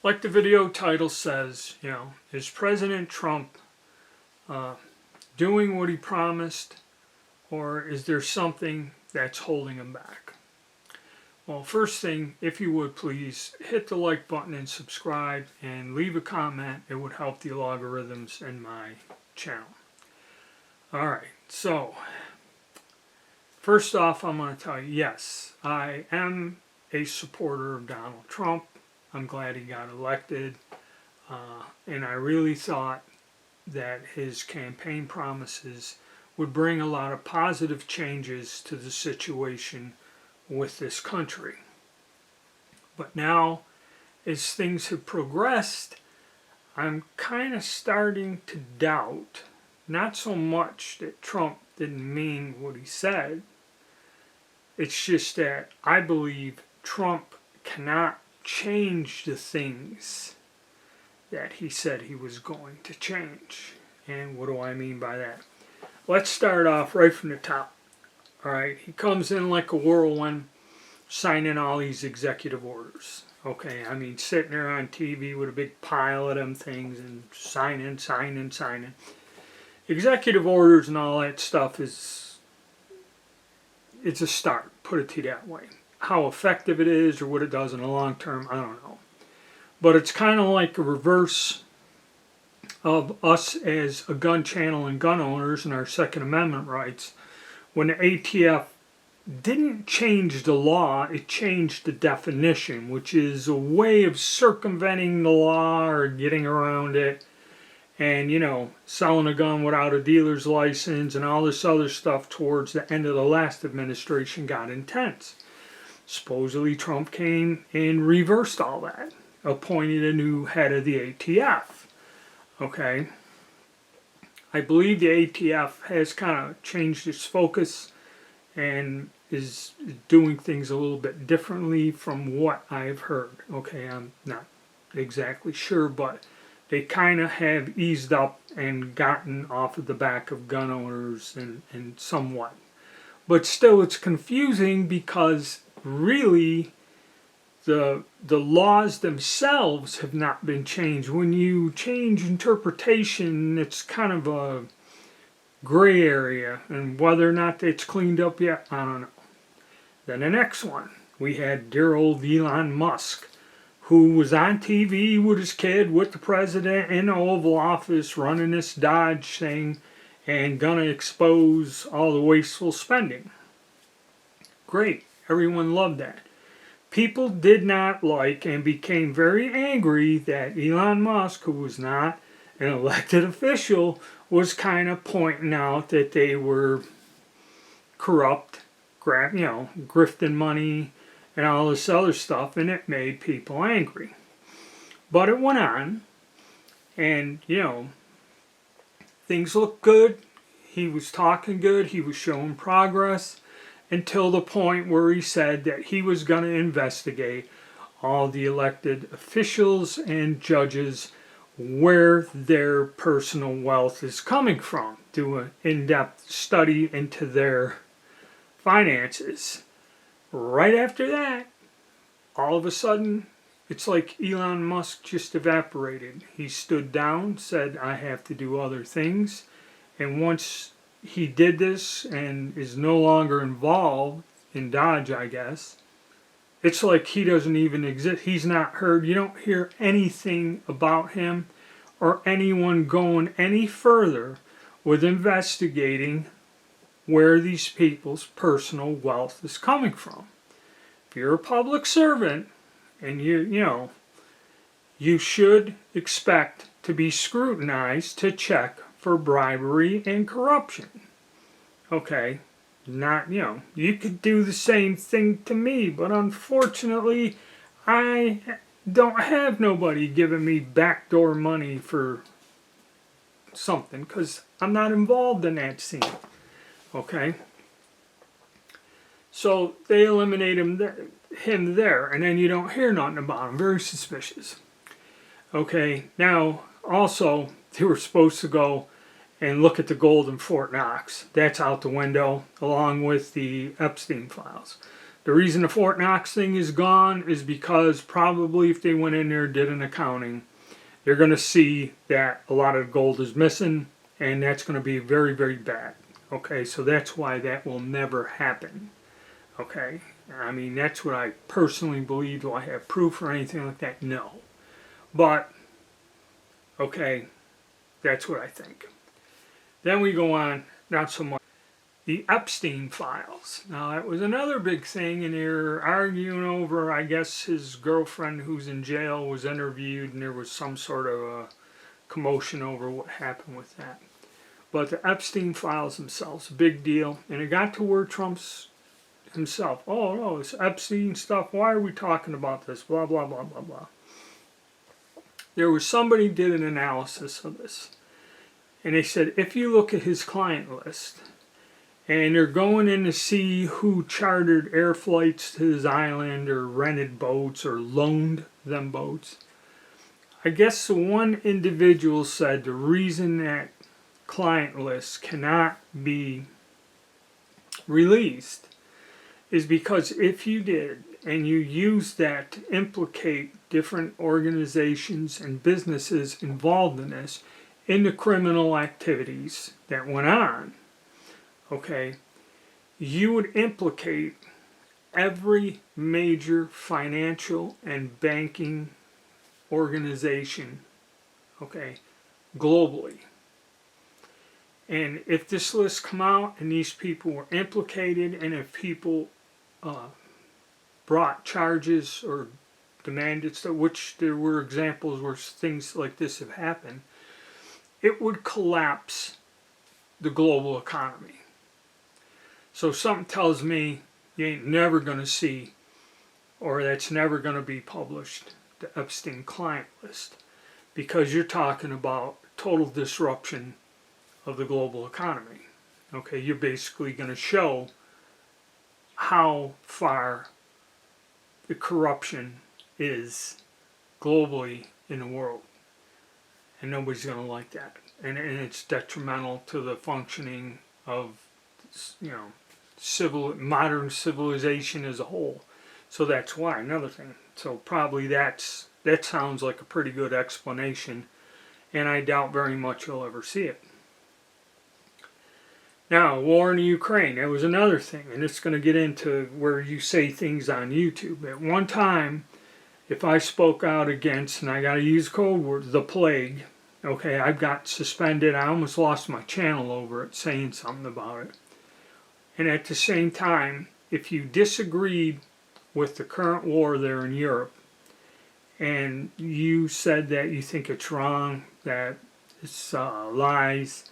Like the video title says, is President Trump doing what he promised, or is there something that's holding him back? Well, first thing, if you would please hit the like button and subscribe and leave a comment. It would help the algorithms in my channel. Alright, so first off, I'm going to tell you, yes, I am a supporter of Donald Trump. I'm glad he got elected, and I really thought that his campaign promises would bring a lot of positive changes to the situation with this country. But now, as things have progressed, I'm kind of starting to doubt, not so much that Trump didn't mean what he said, it's just that I believe Trump cannot change the things that he said he was going to change. And what do I mean by that? Let's start off right from the top. Alright, he comes in like a whirlwind, signing all these executive orders. Okay, I mean, sitting there on TV with a big pile of them things and signing. Executive orders and all that stuff it's a start, put it to you that way. How effective it is or what it does in the long term, I don't know. But it's kind of like a reverse of us as a gun channel and gun owners and our Second Amendment rights. When the ATF didn't change the law, it changed the definition, which is a way of circumventing the law or getting around it. And, selling a gun without a dealer's license and all this other stuff towards the end of the last administration got intense. Supposedly Trump came and reversed all that, appointed a new head of the ATF. Okay, I believe the ATF has kind of changed its focus and is doing things a little bit differently from what I've heard. Okay, I'm not exactly sure, but they kind of have eased up and gotten off of the back of gun owners and somewhat. But still, it's confusing because really the laws themselves have not been changed. When you change interpretation, it's kind of a gray area, and whether or not it's cleaned up yet, I don't know. Then the next one, we had dear old Elon Musk, who was on TV with his kid, with the president in the Oval Office, running this Dodge thing, and gonna expose all the wasteful spending. Great, everyone loved that. People did not like and became very angry that Elon Musk, who was not an elected official, was kind of pointing out that they were corrupt, grifting money and all this other stuff, and it made people angry. But it went on, and things looked good. He was talking good, he was showing progress, until the point where he said that he was going to investigate all the elected officials and judges, where their personal wealth is coming from, do an in-depth study into their finances. Right after that, all of a sudden, it's like Elon Musk just evaporated. He stood down, said, I have to do other things, and once he did this and is no longer involved in Dodge, I guess, it's like he doesn't even exist. He's not heard. You don't hear anything about him or anyone going any further with investigating where these people's personal wealth is coming from. If you're a public servant and you should expect to be scrutinized to check for bribery and corruption. Okay, you could do the same thing to me, but unfortunately, I don't have nobody giving me backdoor money for something, because I'm not involved in that scene. Okay? So they eliminate him there, and then you don't hear nothing about him. Very suspicious. Okay, now, also, they were supposed to go and look at the gold in Fort Knox. That's out the window, along with the Epstein files. The reason the Fort Knox thing is gone is because probably if they went in there and did an accounting, they're going to see that a lot of gold is missing, and that's going to be very, very bad. Okay, so that's why that will never happen. Okay, I mean, that's what I personally believe. Do I have proof or anything like that? No. But, okay, that's what I think. Then we go on, not so much, the Epstein files. Now, that was another big thing, and they're arguing over, I guess, his girlfriend who's in jail was interviewed, and there was some sort of a commotion over what happened with that. But the Epstein files themselves, a big deal, and it got to where Trump's himself, oh no, it's Epstein stuff, why are we talking about this, blah, blah, blah, blah, blah. There was somebody did an analysis of this, and they said if you look at his client list, and they're going in to see who chartered air flights to his island or rented boats or loaned them boats, I guess the one individual said the reason that client list cannot be released is because if you did and you used that to implicate different organizations and businesses involved in this in the criminal activities that went on, okay, you would implicate every major financial and banking organization, okay, globally. And if this list come out and these people were implicated, and if people brought charges or demanded stuff, which there were examples where things like this have happened, it would collapse the global economy. So something tells me you ain't never going to see, or that's never going to be published, the Epstein client list, because you're talking about total disruption of the global economy. Okay, you're basically going to show how far the corruption is globally in the world, and nobody's going to like that, and it's detrimental to the functioning of, you know, modern civilization as a whole. So that's why. Another thing. So probably that sounds like a pretty good explanation, and I doubt very much you'll ever see it. Now, war in the Ukraine, that was another thing, and it's going to get into where you say things on YouTube. At one time, if I spoke out against, and I got to use code words, the plague, okay, I got suspended. I almost lost my channel over it, saying something about it. And at the same time, if you disagreed with the current war there in Europe, and you said that you think it's wrong, that it's lies,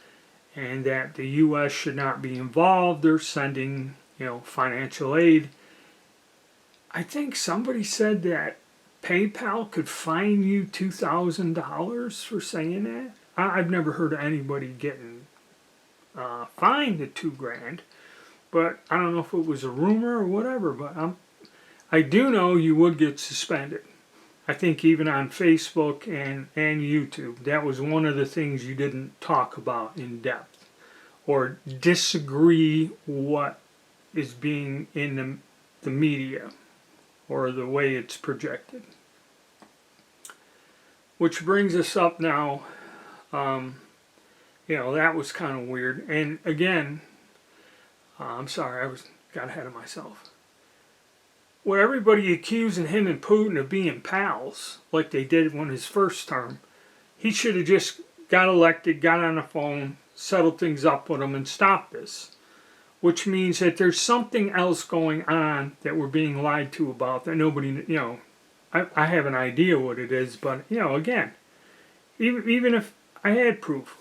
and that the U.S. should not be involved, they're sending, you know, financial aid. I think somebody said that PayPal could fine you $2,000 for saying that. I've never heard of anybody getting fined at $2,000, but I don't know if it was a rumor or whatever. But I do know you would get suspended. I think even on Facebook and YouTube, that was one of the things you didn't talk about in depth, or disagree what is being in the media or the way it's projected. Which brings us up now, you know, that was kind of weird. And again, I'm sorry, I got ahead of myself. With everybody accusing him and Putin of being pals, like they did when his first term, he should have just got elected, got on the phone, settled things up with them, and stopped this. Which means that there's something else going on that we're being lied to about that nobody, you know, I have an idea what it is, but, you know, again, even if I had proof,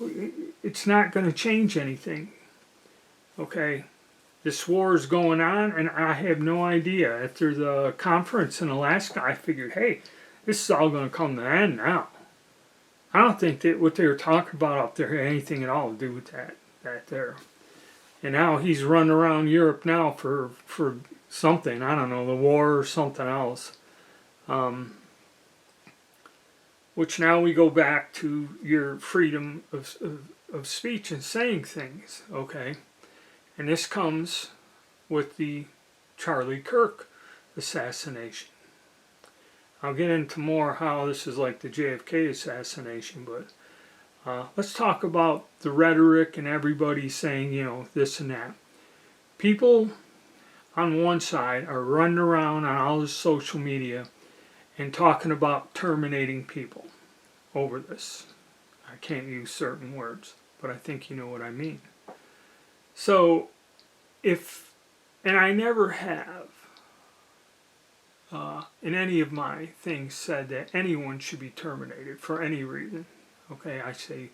it's not going to change anything. Okay? This war is going on, and I have no idea. After the conference in Alaska, I figured, hey, this is all going to come to an end now. I don't think that what they were talking about up there had anything at all to do with that there. And now he's running around Europe now for something. I don't know, the war or something else. Which now we go back to your freedom of speech and saying things, okay? And this comes with the Charlie Kirk assassination. I'll get into more how this is like the JFK assassination, but let's talk about the rhetoric and everybody saying, this and that. People on one side are running around on all this social media and talking about terminating people over this. I can't use certain words, but I think you know what I mean. So, and I never have, in any of my things, said that anyone should be terminated for any reason. Okay, I say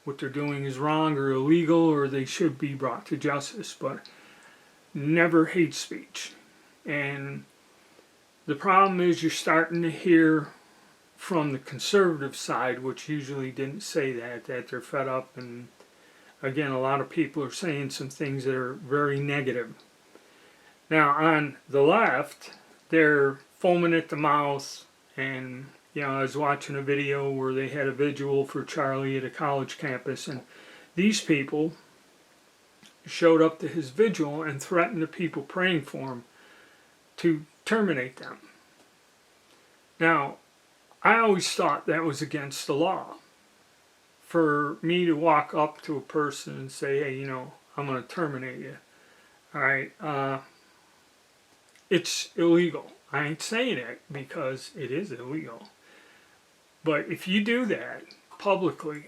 what they're doing is wrong or illegal or they should be brought to justice, but never hate speech. And the problem is you're starting to hear from the conservative side, which usually didn't say that they're fed up, and again, a lot of people are saying some things that are very negative. Now, on the left, they're foaming at the mouth, and I was watching a video where they had a vigil for Charlie at a college campus, and these people showed up to his vigil and threatened the people praying for him to terminate them. Now, I always thought that was against the law. For me to walk up to a person and say, hey, I'm going to terminate you. All right, it's illegal. I ain't saying it because it is illegal. But if you do that publicly,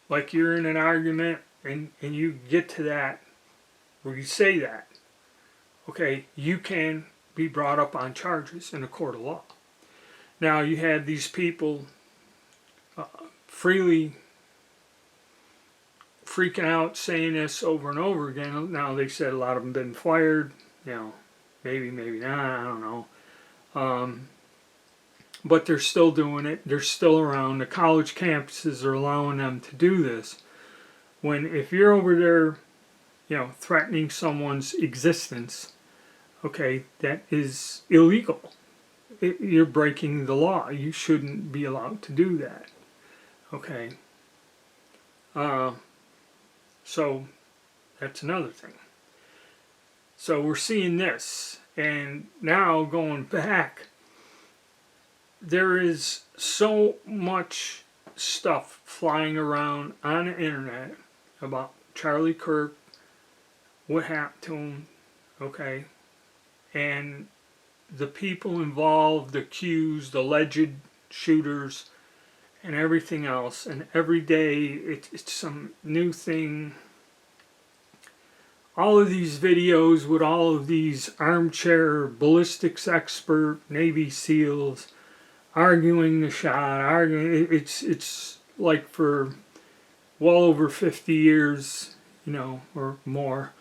like you're in an argument and you get to that, where you say that, okay, you can be brought up on charges in a court of law. Now, you had these people freely freaking out, saying this over and over again. Now, they said a lot of them been fired, maybe not, I don't know. But they're still doing it. They're still around. The college campuses are allowing them to do this. If you're over there, threatening someone's existence, okay, that is illegal. You're breaking the law. You shouldn't be allowed to do that. Okay. So that's another thing. So we're seeing this, and now going back, there is so much stuff flying around on the internet about Charlie Kirk, what happened to him, okay, and the people involved, the accused, the alleged shooters, and everything else. And every day it's some new thing. All of these videos with all of these armchair ballistics expert Navy SEALs arguing the shot, it's like for well over 50 years, or more,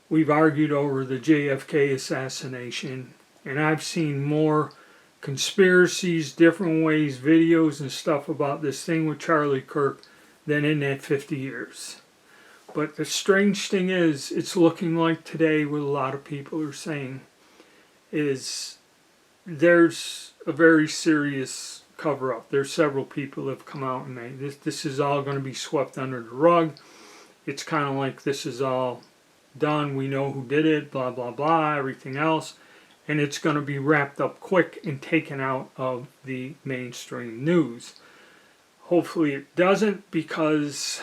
we've argued over the JFK assassination. And I've seen more conspiracies, different ways, videos and stuff about this thing with Charlie Kirk than in that 50 years. But the strange thing is, it's looking like today what a lot of people are saying is there's a very serious cover-up. There's several people that have come out and made this is all going to be swept under the rug. It's kind of like this is all done. We know who did it, blah, blah, blah, everything else. And it's going to be wrapped up quick and taken out of the mainstream news. Hopefully it doesn't, because,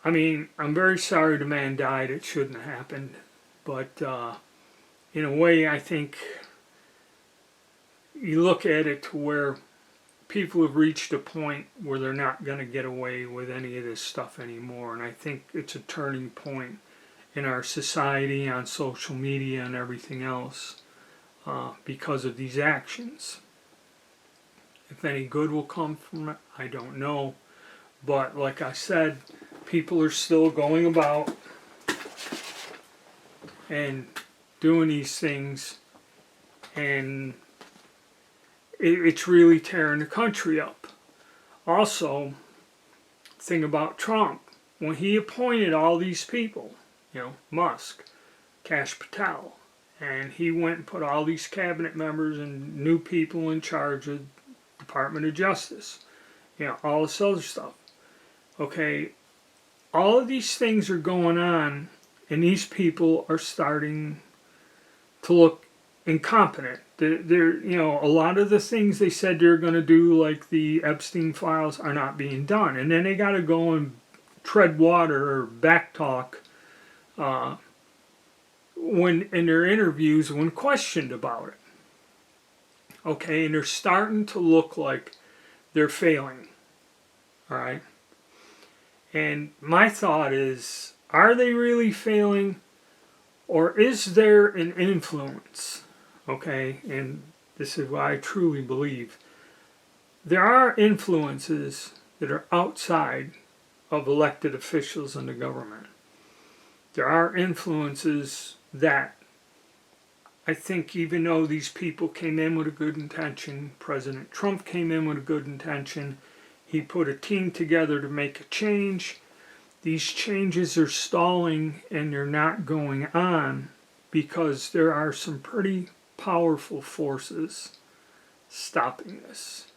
I'm very sorry the man died. It shouldn't have happened. But in a way, I think you look at it to where people have reached a point where they're not going to get away with any of this stuff anymore. And I think it's a turning point in our society, on social media and everything else, because of these actions. If any good will come from it, I don't know. But like I said, people are still going about and doing these things, and it's really tearing the country up. Also, thing about Trump, when he appointed all these people, Musk, Kash Patel, and he went and put all these cabinet members and new people in charge of Department of Justice, all this other stuff. Okay, all of these things are going on, and these people are starting to look incompetent. They're, you know, a lot of the things they said they're going to do, like the Epstein files, are not being done. And then they got to go and tread water or backtalk when in their interviews when questioned about it. Okay, and they're starting to look like they're failing. All right. And my thought is, are they really failing, or is there an influence? Okay, and this is what I truly believe. There are influences that are outside of elected officials in the government. There are influences that I think, even though these people came in with a good intention, President Trump came in with a good intention, he put a team together to make a change. These changes are stalling and they're not going on because there are some pretty powerful forces stopping this.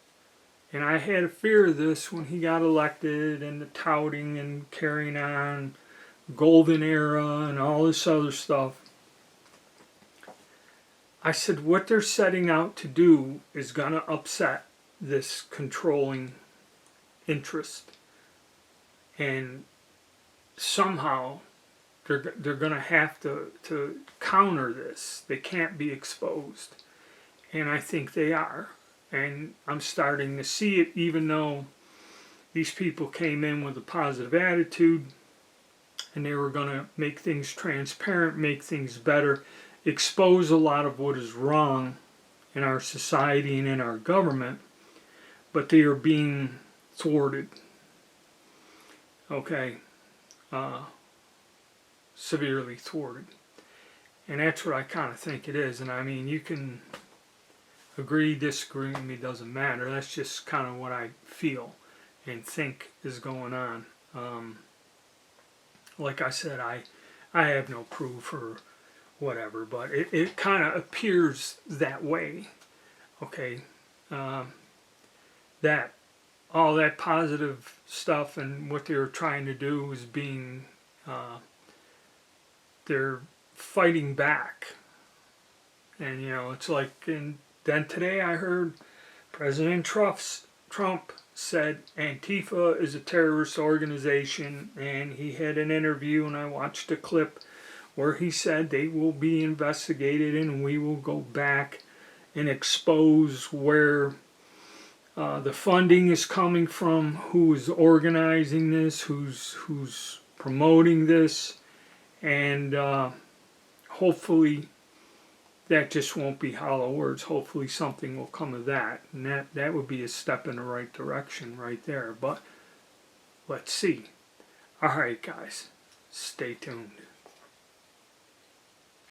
And I had a fear of this when he got elected, and the touting and carrying on, golden era and all this other stuff. I said, what they're setting out to do is going to upset this controlling interest. And somehow they're going to have to counter this. They can't be exposed. And I think they are. And I'm starting to see it, even though these people came in with a positive attitude and they were going to make things transparent, make things better, expose a lot of what is wrong in our society and in our government, but they are being thwarted. Okay. Severely thwarted. And that's what I kind of think it is. And I mean, you can agree, disagree with me, doesn't matter. That's just kind of what I feel and think is going on. Like I said, I have no proof or whatever, but it kind of appears that way. Okay. That all that positive stuff and what they were trying to do is being, they're fighting back. And, you know, it's like, and then today I heard President Trump said Antifa is a terrorist organization, and he had an interview, and I watched a clip where he said they will be investigated and we will go back and expose where the funding is coming from, who is organizing this, who's promoting this, and hopefully that just won't be hollow words. Hopefully something will come of that, and that would be a step in the right direction right there. But let's see. All right, guys, stay tuned.